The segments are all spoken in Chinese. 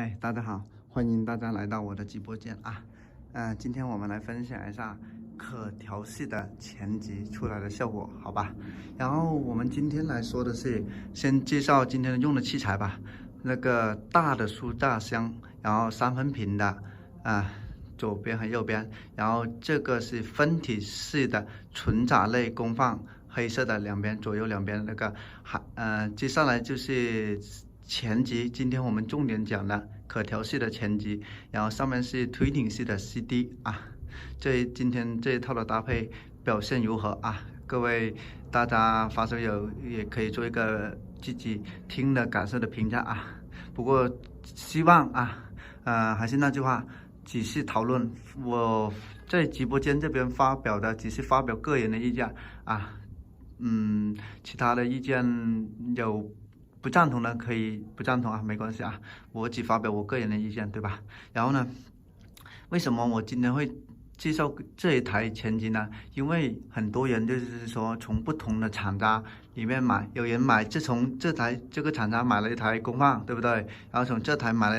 嗨，大家好，欢迎大家来到我的直播间啊。今天我们来分享一下可调式的前级出来的效果，好吧？然后我们今天来说的是，先介绍今天用的器材吧。那个大的书架箱，然后3分屏的左边和右边，然后这个是分体式的纯杂类功放，黑色的左右两边那个，接下来就是前级，今天我们重点讲的可调式的前级，然后上面是推顶式的 CD 啊。今天这一套的搭配表现如何啊？各位大家发烧友也可以做一个自己听的感受的评价啊。不过希望还是那句话，只是讨论，我在直播间这边发表的只是发表个人的意见啊。其他的意见有不赞同的可以不赞同啊，没关系啊，我只发表我个人的意见，对吧？然后呢，为什么我今天会介绍这一台前级呢？因为很多人就是说从不同的厂家里面买，有人从这个厂家买了一台功放，对不对？然后从这台买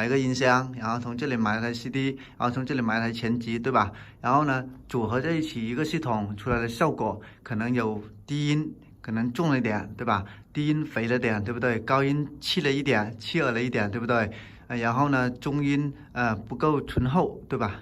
一个音箱，然后从这里买了台 CD， 然后从这里买了台前级，对吧？然后呢，组合在一起一个系统出来的效果，可能有低音可能重了一点，对吧？低音肥了点，对不对？高音气耳了一点，对不对？然后呢，中音不够醇厚，对吧？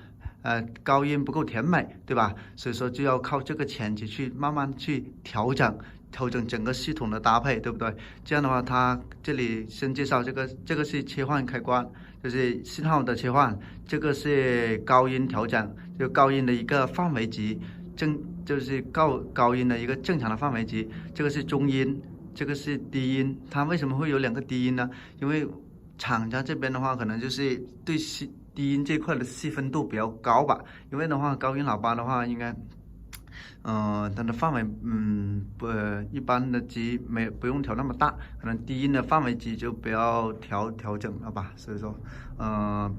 高音不够甜美，对吧？所以说就要靠这个前级去慢慢去调整整个系统的搭配，对不对？这样的话，它这里先介绍这个是切换开关，就是信号的切换，这个是高音调整，就高音的一个范围级，就是高音的一个正常的范围级，这个是中音，这个是低音。它为什么会有2个低音呢？因为厂家这边的话，可能就是对低音这块的细分度比较高吧。因为的话，高音喇叭的话，应该它的范围一般的级不用调那么大，可能低音的范围级就不要调整了吧。所以说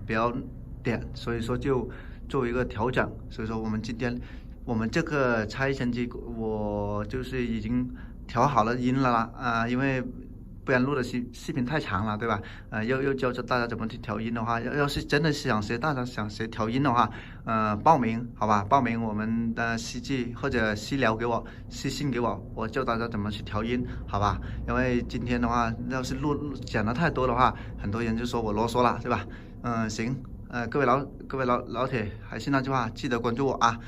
不要点，所以说就作为一个调整。所以说我们这个拆前级，我就是已经调好了音了啦因为不然录的视频太长了，对吧？又教大家怎么去调音的话，要是真的是大家想学调音的话，报名好吧？报名我们的私信或者私信给我，我教大家怎么去调音，好吧？因为今天的话，要是讲的太多的话，很多人就说我啰嗦了，对吧？行，各位老铁，还是那句话，记得关注我啊。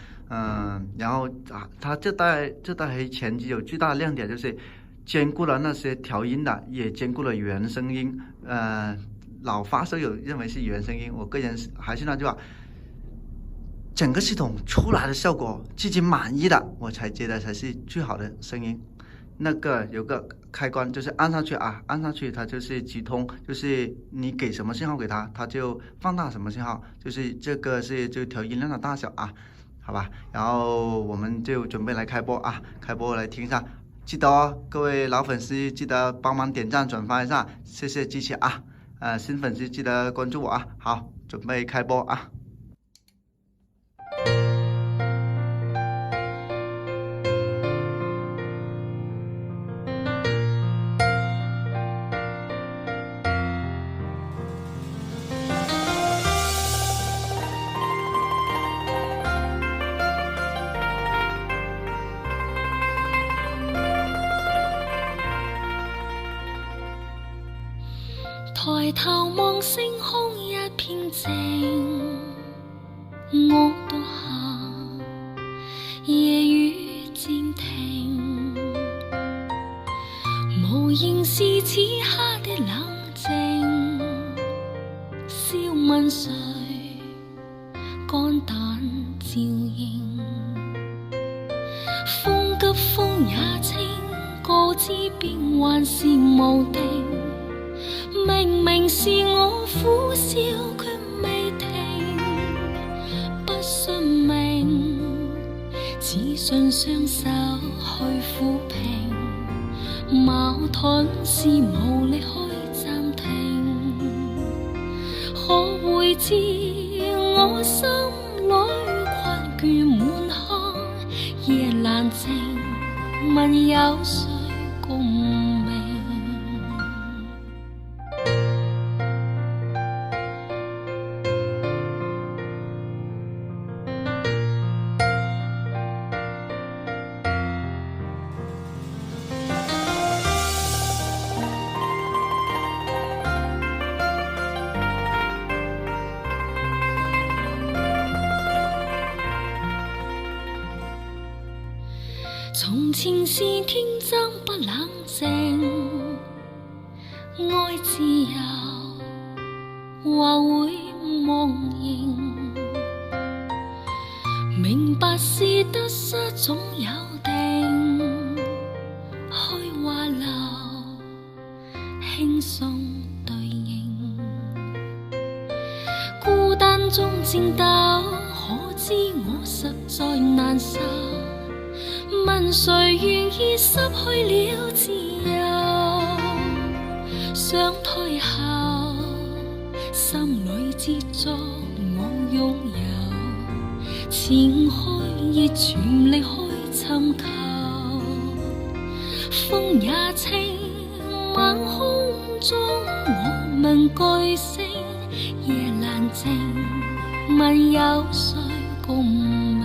然后它这代黑前级有最大的亮点就是兼顾了那些调音的，也兼顾了原声音。老发烧友认为是原声音，我个人还是那句话，整个系统出来的效果自己满意的，我才觉得才是最好的声音。那个有个开关，就是按上去它就是直通，就是你给什么信号给它，它就放大什么信号，就是这个是就调音量的大小啊，好吧？然后我们就准备来开播啊，开播来听一下。记得哦，各位老粉丝记得帮忙点赞转发一下，谢谢支持啊！新粉丝记得关注我啊！好，准备开播啊！抬頭望星空一片靜，我獨行，夜雨漸停，無形是此刻的冷靜，笑問誰肝膽照應，風急風也清，告知變幻是無定。明明是我苦笑卻未停，不信命，只信雙手去撫平，矛盾是無力去暫停。可會知我心裏困倦滿腔，夜闌靜，問有誰共鳴？從前是天真不冷靜，愛自由或會忘形，明白是得失總有定，開話流輕鬆對應，孤單中戰鬥，可知我實在難受。問誰願意失去了自由？上台後，心裏節作我擁有，前去熱全力去尋求，風也清，晚空中我問句聲，夜闌靜，問有誰共鳴？